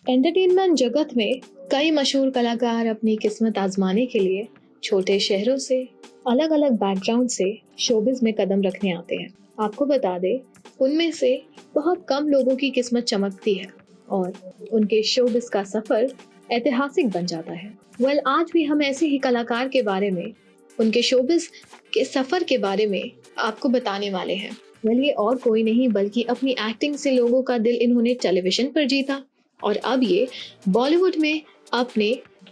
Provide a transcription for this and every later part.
Entertainment जगत में कई मशहूर कलाकार अपनी किस्मत आजमाने के लिए छोटे शहरों से अलग अलग बैकग्राउंड से शोबिज में कदम रखने आते हैं। आपको बता दें, उनमें से बहुत कम लोगों की किस्मत चमकती है और उनके शोबिज का सफर ऐतिहासिक बन जाता है। आज भी हम ऐसे ही कलाकार के बारे में, उनके शोबिज के सफर के बारे में आपको बताने वाले हैं। ये और कोई नहीं बल्कि अपनी एक्टिंग से लोगों का दिल इन्होंने टेलीविजन पर जीता और अब ये बॉलीवुड में अपने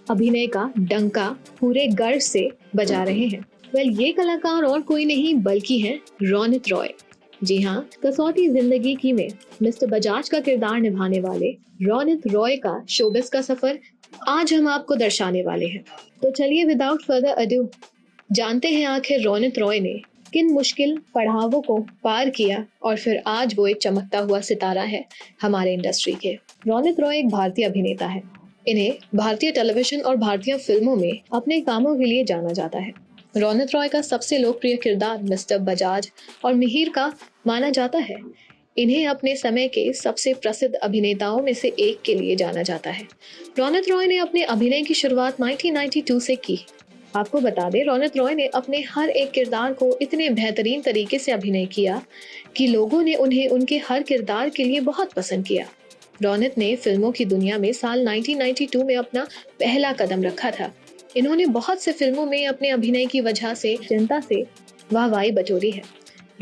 अभिनय का डंका पूरे गर्व से बजा रहे हैं। ये कलाकार और कोई नहीं बल्कि हैं रौनित रॉय। जी हाँ, कसौटी जिंदगी की में मिस्टर बजाज का किरदार निभाने वाले रौनित रॉय का शोबिस का सफर आज हम आपको दर्शाने वाले हैं। तो चलिए विदाउट फर्दर अडू जानते हैं आखिर रौनित रॉय ने किन मुश्किल पड़ावों को पार किया और फिर आज वो एक चमकता हुआ सितारा है हमारे इंडस्ट्री के। रौनित रॉय एक भारतीय अभिनेता है। इन्हें भारतीय टेलीविजन और भारतीय फिल्मों में अपने कामों के लिए जाना जाता है। रौनित रॉय का सबसे लोकप्रिय किरदार मिस्टर बजाज और मिहिर का माना जाता है। इन्हें अपने समय के सबसे प्रसिद्ध अभिनेताओं में से एक के लिए जाना जाता है। रौनित रॉय ने अपने अभिनय की शुरुआत 1992 से की। आपको बता दें, रौनित रॉय ने अपने हर एक किरदार को इतने बेहतरीन तरीके से अभिनय किया कि लोगों ने उन्हें उनके हर किरदार के लिए बहुत पसंद किया। रौनित ने फिल्मों की दुनिया में साल 1992 में अपना पहला कदम रखा था। इन्होंने बहुत से फिल्मों में अपने अभिनय की वजह से जनता से वाहवाही बटोरी है।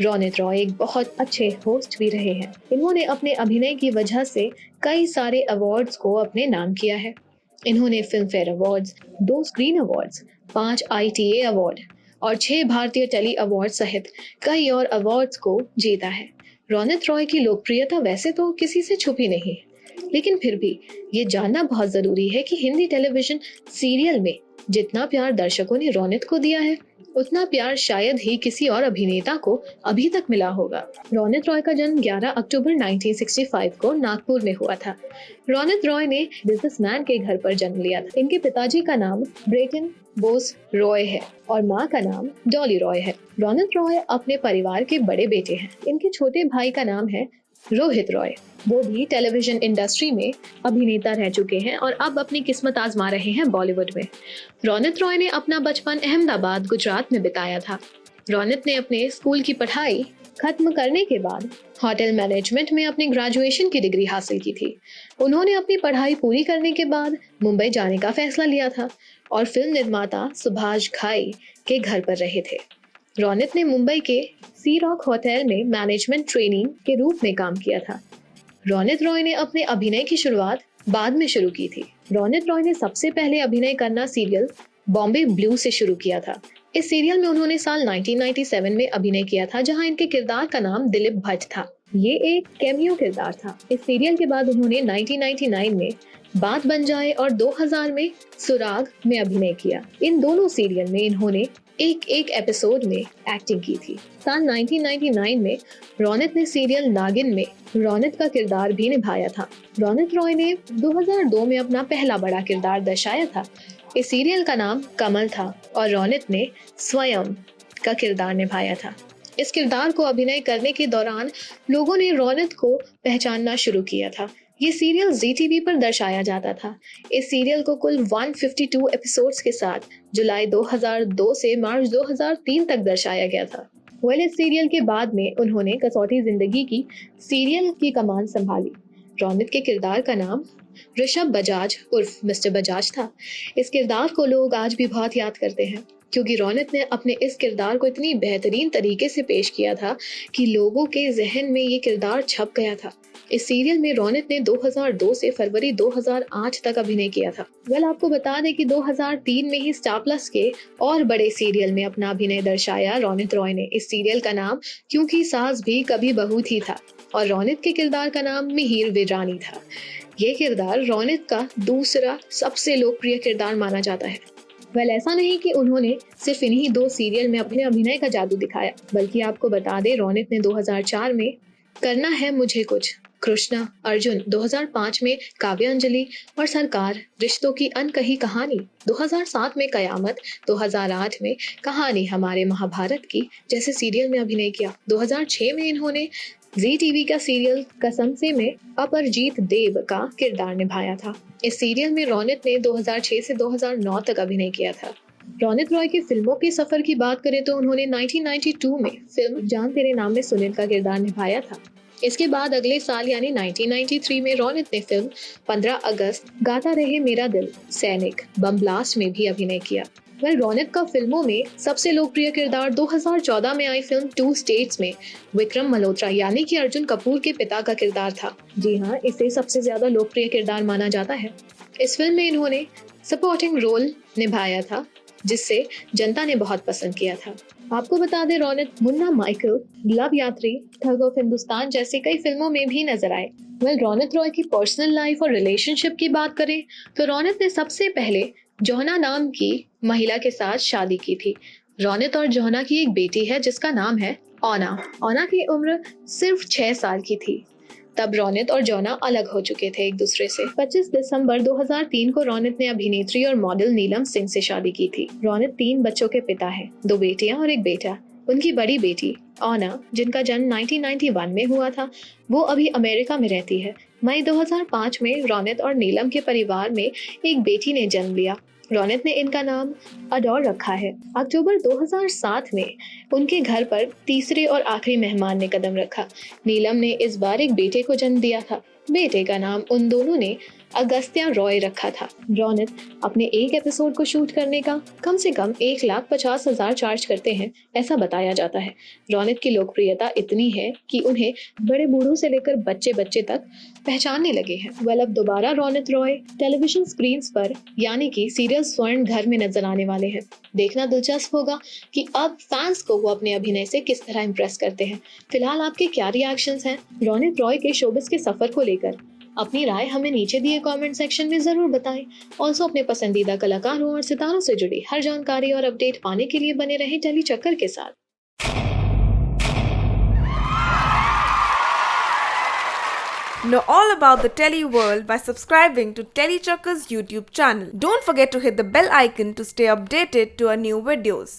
रौनित रॉय एक बहुत अच्छे होस्ट भी रहे हैं। इन्होंने अपने अभिनय की वजह से कई सारे अवार्ड्स को अपने नाम किया है। इन्होंने film fair awards, 2 screen awards, 5 ITA award और 6 भारतीय टेली अवार्ड सहित कई और अवार्ड्स को जीता है। रौनित रॉय की लोकप्रियता वैसे तो किसी से छुपी नहीं, लेकिन फिर भी ये जानना बहुत जरूरी है कि हिंदी टेलीविजन सीरियल में जितना प्यार दर्शकों ने रौनित को दिया है, उतना प्यार शायद ही किसी और अभिनेता को अभी तक मिला होगा। रौनित रॉय का जन्म 11 अक्टूबर 1965 को नागपुर में हुआ था। रौनित रॉय ने बिजनेसमैन के घर पर जन्म लिया था। इनके पिताजी का नाम ब्रेटन बोस रॉय है और माँ का नाम डॉली रॉय है। रौनित रॉय अपने परिवार के बड़े बेटे हैं। इनके छोटे भाई का नाम है रोहित रॉय। वो भी टेलीविजन इंडस्ट्री में अभिनेता रह चुके हैं और अब अपनी किस्मत आजमा रहे हैं बॉलीवुड में। रौनित रॉय ने अपना बचपन अहमदाबाद, गुजरात में बिताया था। रौनित ने अपने स्कूल की पढ़ाई खत्म करने के बाद होटल मैनेजमेंट में अपनी ग्रेजुएशन की डिग्री हासिल की थी। उन्होंने अपनी पढ़ाई पूरी करने के बाद मुंबई जाने का फैसला लिया था और फिल्म निर्माता सुभाष घाई के घर पर रहे थे। रौनित ने मुंबई के सी रॉक होटल में मैनेजमेंट ट्रेनिंग के रूप में काम किया था। रौनित रॉय ने अपने अभिनय की शुरुआत बाद में शुरू की थी। रौनित रॉय ने सबसे पहले अभिनय करना सीरियल बॉम्बे ब्लू से शुरू किया था। इस सीरियल में उन्होंने साल 1997 में अभिनय किया था, जहां इनके किरदार का नाम दिलीप भट्ट था। ये एक कैमियो किरदार था। इस सीरियल के बाद उन्होंने 1999 में बात बन जाए और 2000 में सुराग में अभिनय किया। इन दोनों सीरियल में इन्होंने एक एपिसोड में एक्टिंग की थी। साल 1999 में रौनित ने सीरियल नागिन में रौनित का किरदार भी निभाया था। रौनित रॉय ने 2002 में अपना पहला बड़ा किरदार दर्शाया था। इस सीरियल का नाम कमल था और रौनित ने स्वयं का किरदार निभाया था। इस किरदार को अभिनय करने के दौरान लोगों ने रौनित को पहचानना शुरू किया था। ये सीरियल ZTV पर दर्शाया जाता था। इस सीरियल को कुल 152 एपिसोड्स के साथ जुलाई 2002 से मार्च 2003 तक दर्शाया गया था। इस सीरियल के बाद में उन्होंने कसौटी जिंदगी की सीरियल की कमान संभाली। रौनित के किरदार का नाम ऋषभ बजाज उर्फ मिस्टर बजाज था। इस किरदार को लोग आज भी बहुत याद करते हैं, क्योंकि रौनित ने अपने इस किरदार को इतनी बेहतरीन तरीके से पेश किया था कि लोगों के जहन में ये किरदार छप गया था। इस सीरियल में रौनित ने 2002 से फरवरी 2008 तक अभिनय किया था। आपको बता दें कि 2003 में ही स्टार प्लस के और बड़े सीरियल में अपना अभिनय दर्शाया रौनित रॉय ने। इस सीरियल का नाम क्योंकि सास भी कभी बहू थी था और रौनित के किरदार का नाम मिहिर वीरानी था। ये किरदार रौनित का दूसरा सबसे लोकप्रिय किरदार माना जाता है। ऐसा नहीं कि उन्होंने सिर्फ इन्हीं 2 सीरियल में अपने अभिनय का जादू दिखाया, बल्कि आपको बता दें रौनित ने 2004 में करना है मुझे कुछ, कृष्णा, अर्जुन, 2005 में काव्य अंजलि और सरकार, रिश्तों की अनकही कहानी, 2007 में कयामत, 2008 में कहानी हमारे महाभारत की जैसे सीरियल में अभिनय किया। 2006 में इन्होंने जी टीवी का सीरियल कसम से में अपरजीत देव का किरदार निभाया था। इस सीरियल में रौनक ने 2006 से 2009 तक अभिनय किया था। रौनक रॉय की फिल्मों के सफर की बात करें तो उन्होंने 1992 में फिल्म जान तेरे नाम में सुनील का किरदार निभाया था। इसके बाद अगले साल यानी 1993 में रौनक ने फिल्म 15 अगस्त, गाता रहे मेरा दिल, सैनिक, बम ब्लास्ट में भी अभिनय किया। वह रौनक का फिल्मों में सबसे लोकप्रिय किरदार 2014 में आई फिल्म 2 स्टेट्स में विक्रम मल्होत्रा यानी कि अर्जुन कपूर के पिता का किरदार था। जी हाँ, इसे सबसे ज्यादा लोकप्रिय किरदार माना जाता है। इस फिल्म में इन्होंने सपोर्टिंग रोल निभाया था, जिससे जनता ने बहुत पसंद किया था। आपको बता दें, रौनक मुन्ना माइकल, लव यात्री, ठग ऑफ हिंदुस्तान जैसी कई फिल्मों में भी नजर आए। रौनक रॉय की पर्सनल लाइफ और रिलेशनशिप की बात करें तो रौनक ने सबसे पहले जोहना नाम की महिला के साथ शादी की थी। रौनक और जोहना की एक बेटी है जिसका नाम है ओना। ओना की उम्र सिर्फ 6 साल की थी। तब रौनक और जोना अलग हो चुके थे एक दूसरे से। 25 दिसंबर 2003 को रौनक ने अभिनेत्री और मॉडल नीलम सिंह से शादी की थी। रौनक 3 बच्चों के पिता हैं, 2 बेटियां और एक बेटा। उनकी बड़ी बेटी ओना, जिनका जन्म 1991 में हुआ था, वो अभी अमेरिका में रहती है। मई 2005 में रौनक और नीलम के परिवार में एक बेटी ने जन्म लिया। रौनक ने इनका नाम अडोर रखा है। अक्टूबर 2007 में उनके घर पर तीसरे और आखिरी मेहमान ने कदम रखा। नीलम ने इस बार एक बेटे को जन्म दिया था। बेटे का नाम उन दोनों ने अगस्त्या रॉय रखा था। रौनक अपने एक एपिसोड को शूट करने का कम से कम 1,50,000 चार्ज करते हैं, ऐसा बताया जाता है। रौनक की लोकप्रियता इतनी है कि उन्हें बड़े बूढ़ों से लेकर बच्चे बच्चे तक पहचानने लगे हैं। अब दोबारा रौनक रॉय टेलीविजन स्क्रीन पर यानी कि सीरियल स्वर्ण घर में नजर आने वाले हैं। देखना दिलचस्प होगा कि अब फैंस को वो अपने अभिनय से किस तरह इम्प्रेस करते हैं। फिलहाल आपके क्या रिएक्शंस हैं रौनक रॉय के शोबिस के सफर को लेकर? अपनी राय हमें नीचे दिए कमेंट सेक्शन में जरूर बताएं। ऑल्सो अपने पसंदीदा कलाकारों और सितारों से जुड़ी हर जानकारी और अपडेट पाने के लिए बने रहें टेली चक्कर के साथ। Know all about the Tele world by subscribing to Tele Chakkar's YouTube channel. Don't forget to hit the bell icon to stay updated to our new videos.